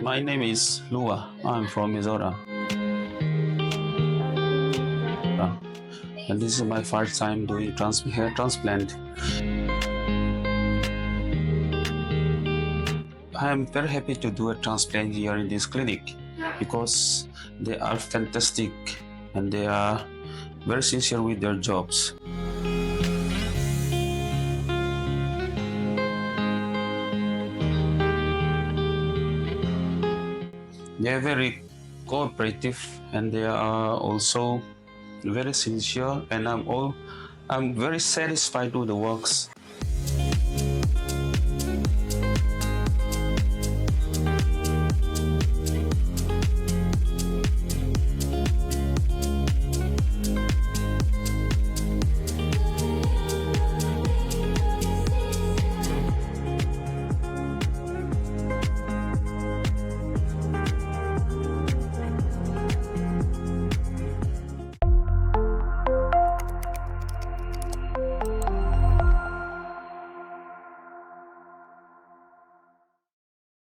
My name is Lua. I'm from Mizoram. And this is my first time doing hair transplant. I am very happy to do a transplant here in this clinic because they are fantastic and they are very sincere with their jobs. They are very cooperative and they are also very sincere, and I'm very satisfied with the works